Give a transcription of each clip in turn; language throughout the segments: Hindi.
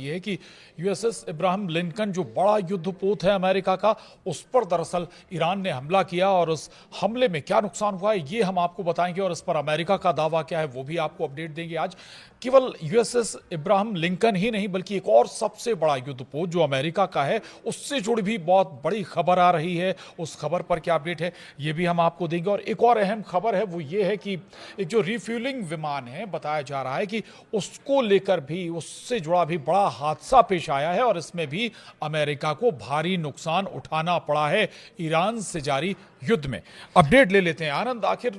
ये है कि यूएसएस इब्राहिम लिंकन जो बड़ा युद्धपोत है अमेरिका का, उस पर दरअसल ईरान ने हमला किया और उस हमले में क्या नुकसान हुआ है ये हम आपको बताएंगे और इस पर अमेरिका का दावा क्या है वो भी आपको अपडेट देंगे आज। केवल यूएसएस इब्राहिम लिंकन ही नहीं बल्कि एक और सबसे बड़ा युद्धपोत जो अमेरिका का है उससे जुड़ी भी बहुत बड़ी खबर आ रही है। उस खबर पर क्या अपडेट है ये भी हम आपको देंगे। और एक और अहम खबर है वो ये है कि एक जो रिफ्यूलिंग विमान है बताया जा रहा है कि उसको लेकर भी उससे जुड़ा भी बड़ा हादसा पेश आया है और इसमें भी अमेरिका को भारी नुकसान उठाना पड़ा है ईरान से जारी युद्ध में। अपडेट ले लेते हैं आनंद। आखिर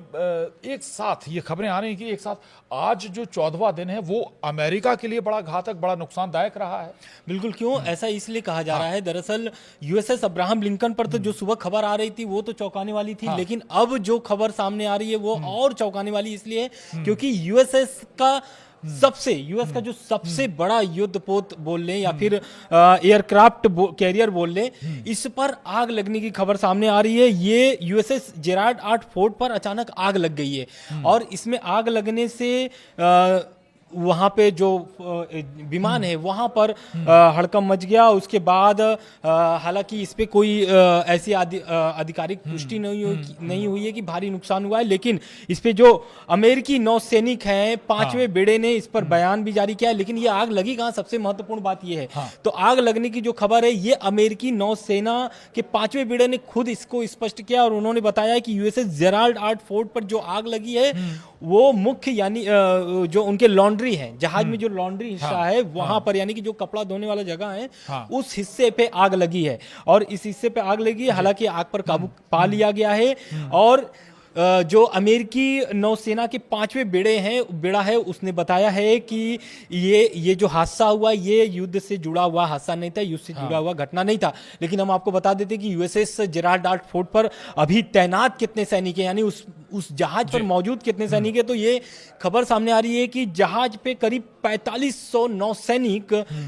एक साथ ये खबरें आ रही हैं कि एक साथ आज जो 14वां दिन है वो अमेरिका के लिए बड़ा घातक बड़ा नुकसानदायक रहा है। बिल्कुल, क्यों ऐसा इसलिए कहा जा रहा है, दरअसल यूएसएस अब्राहम लिंकन पर तो जो सुबह खबर आ रही थी वो तो चौंकाने वाली थी, लेकिन अब जो खबर सामने आ रही है वो और चौंकाने वाली इसलिए है क्योंकि यूएस का जो सबसे बड़ा युद्धपोत बोल लें या फिर एयरक्राफ्ट कैरियर बोल लें, इस पर आग लगने की खबर सामने आ रही है। ये यूएसएस जेराल्ड आर फोर्ड पर अचानक आग लग गई है और इसमें आग लगने से वहां पे जो विमान है वहां पर हड़कंप मच गया। उसके बाद हालांकि इस पे कोई ऐसी आधिकारिक पुष्टि नहीं हुई है कि भारी नुकसान हुआ है, लेकिन इस पे जो अमेरिकी नौसैनिक हैं 5वें बेड़े ने इस पर बयान भी जारी किया है। लेकिन ये आग लगी कहां, सबसे महत्वपूर्ण बात ये है। तो आग लगने की जो खबर है ये अमेरिकी नौसेना के 5वें बेड़े ने खुद इसको स्पष्ट किया और उन्होंने बताया कि यूएसएस जेराल्ड आर फोर्ड पर जो आग लगी है वो मुख्य यानी जो उनके लॉन्ड्री है, जहाज में जो लॉन्ड्री हिस्सा है वहां पर यानी कि जो कपड़ा धोने वाला जगह है उस हिस्से पे आग लगी है और इस हिस्से पे आग लगी है। हालांकि आग पर काबू पा लिया गया है और जो अमेरिकी नौसेना के 5वें बेड़ा है उसने बताया है कि ये जो हादसा हुआ ये युद्ध से जुड़ा हुआ हादसा नहीं था, युद्ध से जुड़ा हुआ घटना नहीं था। लेकिन हम आपको बता देते कि यूएसएस जेराल्ड आर फोर्ड पर अभी तैनात कितने सैनिक हैं, यानी उस जहाज पर मौजूद कितने सैनिक है, तो ये खबर सामने आ रही है कि जहाज पे करीब 4500 नौसैनिक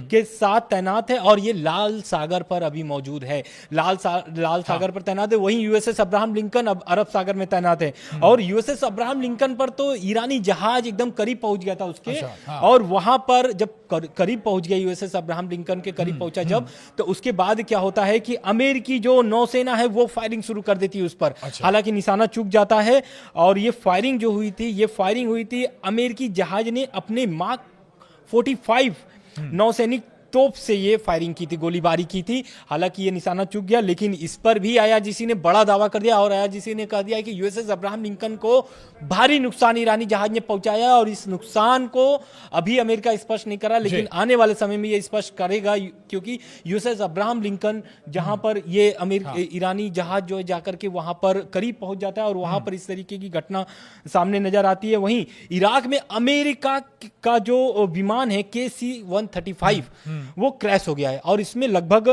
के साथ तैनात है और ये लाल सागर पर अभी मौजूद है। लाल सागर पर तैनात है। वहीं यूएसएस अब्राहम लिंकन अब अरब सागर में तैनात है और यूएसएस अब्राहम लिंकन पर तो ईरानी जहाज एकदम करीब पहुंच गया था उसके। और वहां पर जब करीब पहुंच गया यूएसएस अब्राहम लिंकन के करीब पहुंचा जब, तो उसके बाद क्या होता है कि अमेरिकी जो नौसेना है वो फायरिंग शुरू कर देती है उस पर। हालांकि निशाना चूक जाता है और ये फायरिंग हुई थी अमेरिकी जहाज ने अपने मार्क 45 नौसैनिक तोप से ये फायरिंग की थी, गोलीबारी की थी। हालांकि ये निशाना चूक गया, लेकिन इस पर भी आईआरजीसी ने बड़ा दावा कर दिया और आईआरजीसी ने कह दिया कि यूएसएस अब्राहम लिंकन को भारी नुकसान ईरानी जहाज ने पहुंचाया और इस नुकसान को अभी अमेरिका स्पष्ट नहीं कर रहा, लेकिन आने वाले समय में ये स्पष्ट करेगा क्योंकि यूएसएस अब्राहम लिंकन जहां पर ये ईरानी जहाज जो है जाकर के वहां पर करीब पहुंच जाता है और वहां पर इस तरीके की घटना सामने नजर आती है। वहीं इराक में अमेरिका का जो विमान है KC-135 वो क्रैश हो गया है और इसमें लगभग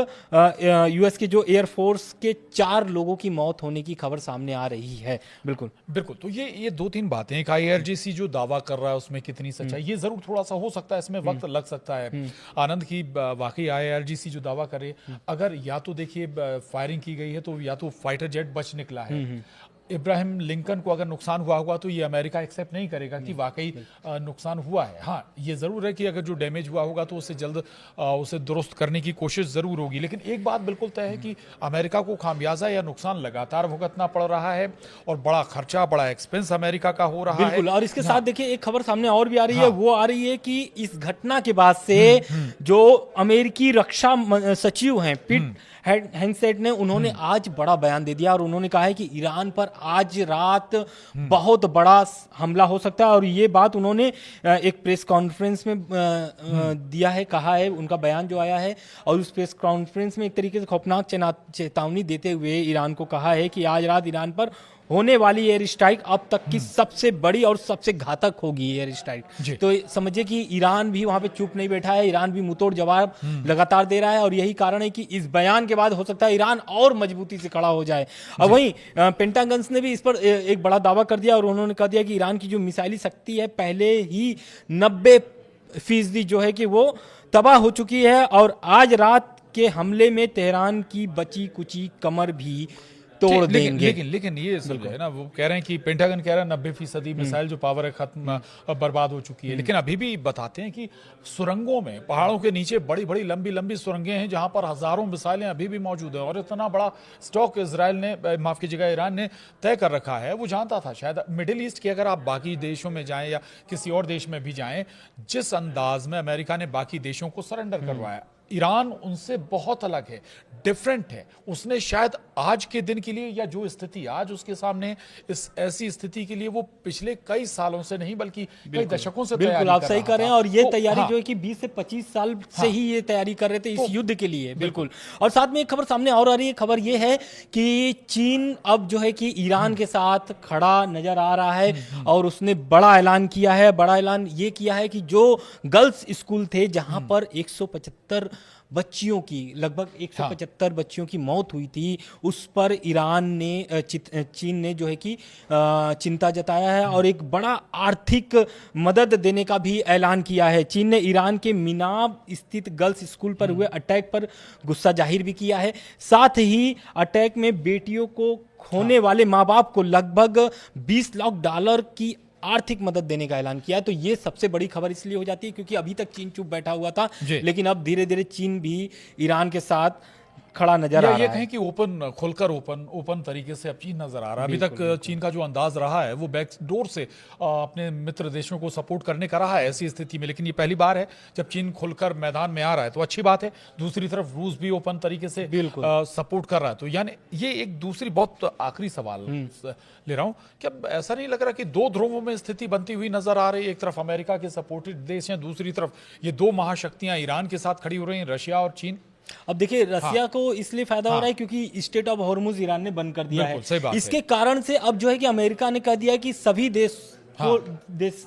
यूएस के जो एयरफोर्स के 4 लोगों की मौत होने की खबर सामने आ रही है। बिल्कुल। तो ये 2-3 बातें हैं। आईआरजीसी जो दावा कर रहा है उसमें कितनी सच्चाई, ये जरूर थोड़ा सा हो सकता है, इसमें वक्त लग सकता है आनंद की। वाकई आईआरजीसी जो दावा करे, अगर या तो देखिए फायरिंग की गई है तो या तो फाइटर जेट बच निकला है। इब्राहिम लिंकन को अगर नुकसान हुआ होगा तो ये अमेरिका एक्सेप्ट नहीं करेगा कि वाकई नुकसान हुआ है। हाँ, ये जरूर है कि अगर जो डैमेज हुआ होगा तो उसे जल्द उसे दुरुस्त करने की कोशिश जरूर होगी। लेकिन एक बात बिल्कुल तय है कि अमेरिका को खामियाजा या नुकसान लगातार भुगतना पड़ रहा है और बड़ा खर्चा, बड़ा एक्सपेंस अमेरिका का हो रहा है। और इसके साथ देखिए एक खबर सामने और भी आ रही है, वो आ रही है कि इस घटना के बाद से जो अमेरिकी रक्षा सचिव हैं पीट हेगसेट ने, उन्होंने आज बड़ा बयान दे दिया और उन्होंने कहा है कि ईरान पर आज रात बहुत बड़ा हमला हो सकता है। और ये बात उन्होंने एक प्रेस कॉन्फ्रेंस में दिया है, कहा है, उनका बयान जो आया है। और उस प्रेस कॉन्फ्रेंस में एक तरीके से खौफनाक चेतावनी देते हुए ईरान को कहा है कि आज रात ईरान पर होने वाली एयर स्ट्राइक अब तक की सबसे बड़ी और सबसे घातक होगी एयर स्ट्राइक। तो समझिए कि ईरान भी वहां पे चुप नहीं बैठा है, ईरान भी मुंहतोड़ जवाब लगातार दे रहा है और यही कारण है कि इस बयान के बाद हो सकता है ईरान और मजबूती से खड़ा हो जाए। और वहीं पेंटागन ने भी इस पर एक बड़ा दावा कर दिया और उन्होंने कह दिया कि ईरान की जो मिसाइली शक्ति है पहले ही 90% जो है कि वो तबाह हो चुकी है और आज रात के हमले में तेहरान की बची कुची कमर भी तोड़ लेकिन देंगे। लेकिन ये सब जो है ना, वो कह रहे हैं कि पेंटागन कह रहा है 90% मिसाइल जो पावर है खत्म, बर्बाद हो चुकी है। लेकिन अभी भी बताते हैं कि सुरंगों में, पहाड़ों के नीचे बड़ी बड़ी लंबी लंबी सुरंगें हैं जहां पर हजारों मिसाइलें अभी भी मौजूद हैं। और इतना बड़ा स्टॉक इसराइल ने, माफ कीजिएगा, ईरान ने तय कर रखा है। वो जानता था शायद मिडिल ईस्ट की, अगर आप बाकी देशों में जाएं या किसी और देश में भी जाएं, जिस अंदाज में अमेरिका ने बाकी देशों को सरेंडर करवाया, ईरान उनसे बहुत अलग है, डिफरेंट है। उसने शायद आज के दिन के लिए, या जो स्थिति आज उसके सामने, इस ऐसी स्थिति के लिए वो पिछले कई सालों से नहीं बल्कि कई दशकों से बिल्कुल तैयारी आप कर सही रहा कर रहे हैं। था। और ये तो, तैयारी हाँ, जो है कि 20 से 25 साल से ही ये तैयारी कर रहे थे इस युद्ध के लिए। बिल्कुल। बिल्कुल। और साथ में एक खबर सामने और आ रही है। खबर ये है कि चीन अब जो है कि ईरान के साथ खड़ा नजर आ रहा है और उसने बड़ा ऐलान किया है। बड़ा ऐलान ये किया है कि जो गर्ल्स स्कूल थे जहां पर 175 बच्चियों की, लगभग 175 बच्चियों की मौत हुई थी, उस पर ईरान ने चीन ने जो है कि चिंता जताया है और एक बड़ा आर्थिक मदद देने का भी ऐलान किया है। चीन ने ईरान के मिनाब स्थित गर्ल्स स्कूल पर हुए अटैक पर गुस्सा जाहिर भी किया है। साथ ही अटैक में बेटियों को खोने वाले माँ बाप को लगभग $20 लाख की आर्थिक मदद देने का ऐलान किया है। तो ये सबसे बड़ी खबर इसलिए हो जाती है क्योंकि अभी तक चीन चुप बैठा हुआ था, लेकिन अब धीरे धीरे चीन भी ईरान के साथ खड़ा नजर आ रहा है। ये कहें कि खुलकर ओपन तरीके से अब चीन नजर आ रहा है। अभी तक चीन का जो अंदाज रहा है वो बैक डोर से अपने मित्र देशों को सपोर्ट करने का रहा है ऐसी स्थिति में, लेकिन ये पहली बार है जब चीन खुलकर मैदान में आ रहा है, तो अच्छी बात है। दूसरी तरफ रूस भी ओपन तरीके से सपोर्ट कर रहा है। तो यानी ये एक दूसरी बहुत आखिरी सवाल ले रहा हूं कि अब ऐसा नहीं लग रहा कि दो ध्रुवों में स्थिति बनती हुई नजर आ रही है? एक तरफ अमेरिका के सपोर्टेड देश हैं, दूसरी तरफ ये दो महाशक्तियां ईरान के साथ खड़ी हो रही हैं, रशिया और चीन। अब देखिए रसिया को इसलिए फायदा हो रहा है क्योंकि स्टेट ऑफ हॉर्मुज ईरान ने बंद कर दिया है। सही बात इसके कारण से अब जो है कि अमेरिका ने कह दिया है कि सभी देश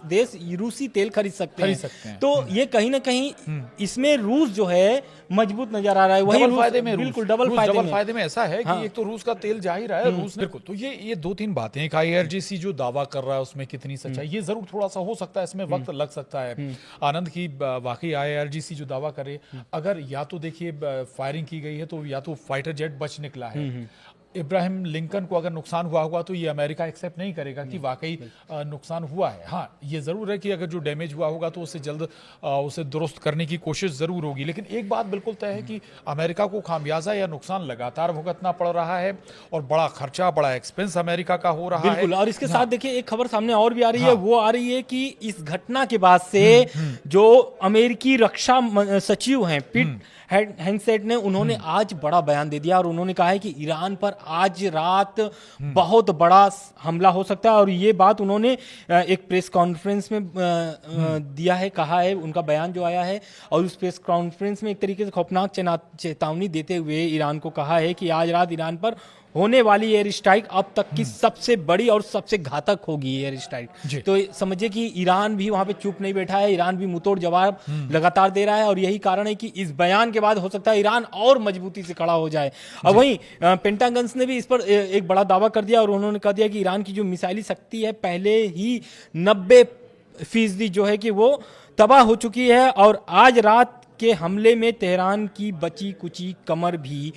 देश रूसी तेल खरीद सकते हैं। तो ये कहीं ना कहीं इसमें रूस जो है मजबूत नजर आ रहा है। वही फायदे में, बिल्कुल डबल फायदे में ऐसा है कि एक तो रूस का तेल जा ही रहा है, रूस ने। तो ये दो तीन बातें, एक IRGC जो दावा कर रहा है उसमें कितनी सच्चाई, ये जरूर थोड़ा सा हो सकता है, इसमें वक्त लग सकता है। आनंद की वाकई IRGC जो दावा करे, अगर या तो देखिए फायरिंग की गई है तो या तो फाइटर जेट बच निकला है। इब्राहिम लिंकन को अगर नुकसान हुआ होगा तो ये अमेरिका एक्सेप्ट नहीं करेगा कि वाकई नुकसान हुआ है। हाँ, ये जरूर है कि अगर जो डैमेज हुआ होगा तो उसे जल्द उसे दुरुस्त करने की कोशिश जरूर होगी। लेकिन एक बात बिल्कुल तय है कि अमेरिका को खामियाजा या नुकसान लगातार भुगतना पड़ रहा है और बड़ा खर्चा, बड़ा एक्सपेंस अमेरिका का हो रहा है। और इसके साथ देखिए एक खबर सामने और भी आ रही है। वो आ रही है कि इस घटना के बाद से जो अमेरिकी रक्षा सचिव हैं पीट हेगसेट ने, उन्होंने आज बड़ा बयान दे दिया और उन्होंने कहा है कि ईरान पर आज रात बहुत बड़ा हमला हो सकता है। और ये बात उन्होंने एक प्रेस कॉन्फ्रेंस में दिया है, कहा है, उनका बयान जो आया है। और उस प्रेस कॉन्फ्रेंस में एक तरीके से खौफनाक चेतावनी देते हुए ईरान को कहा है कि आज रात ईरान पर होने वाली एयर स्ट्राइक अब तक की सबसे बड़ी और सबसे घातक होगी एयर स्ट्राइक। तो समझिए कि ईरान भी वहां पे चुप नहीं बैठा है, ईरान भी मुंहतोड़ जवाब लगातार दे रहा है। और यही कारण है कि इस बयान के बाद हो सकता है ईरान और मजबूती से खड़ा हो जाए। अब वहीं पेंटागन ने भी इस पर एक बड़ा दावा कर दिया और उन्होंने कह दिया कि ईरान की जो मिसाइली शक्ति है पहले ही 90% जो है कि वो तबाह हो चुकी है। और आज रात के हमले में तेहरान की बची कुची कमर भी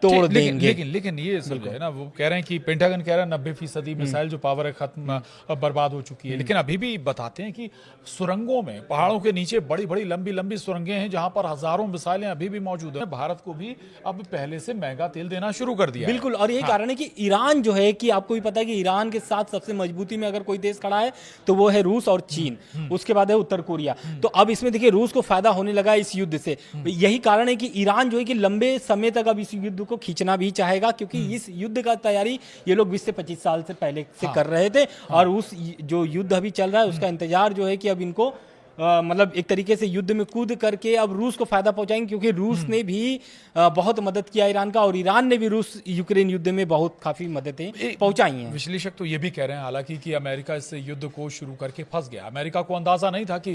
तोड़ देंगे। लेकिन ये सब है ना, वो कह रहे हैं कि पेंटागन कह रहा है 90% मिसाइल जो पावर है खत्म, बर्बाद हो चुकी है। लेकिन अभी भी बताते हैं कि सुरंगों में, पहाड़ों के नीचे बड़ी बड़ी लंबी लंबी सुरंगें हैं जहां पर हजारों मिसाइलें अभी भी मौजूद हैं। भारत को भी अब पहले से महंगा तेल देना शुरू कर दिया। बिल्कुल। और यही कारण है कि ईरान जो है कि आपको भी पता है कि ईरान के साथ सबसे मजबूती में अगर कोई देश खड़ा है तो वो है रूस और चीन, उसके बाद है उत्तर कोरिया। तो अब इसमें देखिए रूस को फायदा होने लगा इस युद्ध से। यही कारण है कि ईरान जो है कि लंबे समय तक अब इस युद्ध को खींचना भी चाहेगा, क्योंकि इस युद्ध का तैयारी ये लोग 20 से 25 साल से पहले से कर रहे थे। और उस जो युद्ध अभी चल रहा है उसका इंतजार जो है कि अब इनको मतलब एक तरीके से युद्ध में कूद करके अब रूस को फायदा पहुंचाएंगे, क्योंकि रूस ने भी बहुत मदद किया ईरान का, और ईरान ने भी रूस यूक्रेन युद्ध में बहुत काफी मददें पहुंचाई हैं। विश्लेषक तो ये भी कह रहे हैं हालांकि कि अमेरिका इस युद्ध को शुरू करके फंस गया। अमेरिका को अंदाजा नहीं था कि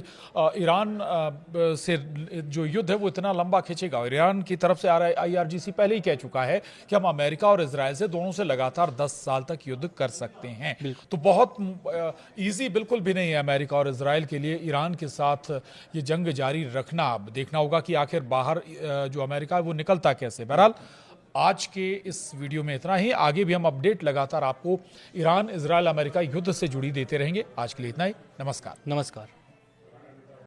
ईरान से जो युद्ध है वो इतना लंबा खींचेगा। और ईरान की तरफ से IRGC पहले ही कह चुका है कि हम अमेरिका और इजराइल से दोनों से लगातार 10 साल तक युद्ध कर सकते हैं। तो बहुत ईजी बिल्कुल भी नहीं है अमेरिका और इजराइल के लिए ईरान के साथ ये जंग जारी रखना। अब देखना होगा कि आखिर बाहर जो अमेरिका है वो निकलता कैसे। बहरहाल आज के इस वीडियो में इतना ही। आगे भी हम अपडेट लगातार आपको ईरान इजराइल अमेरिका युद्ध से जुड़ी देते रहेंगे। आज के लिए इतना ही। नमस्कार। नमस्कार।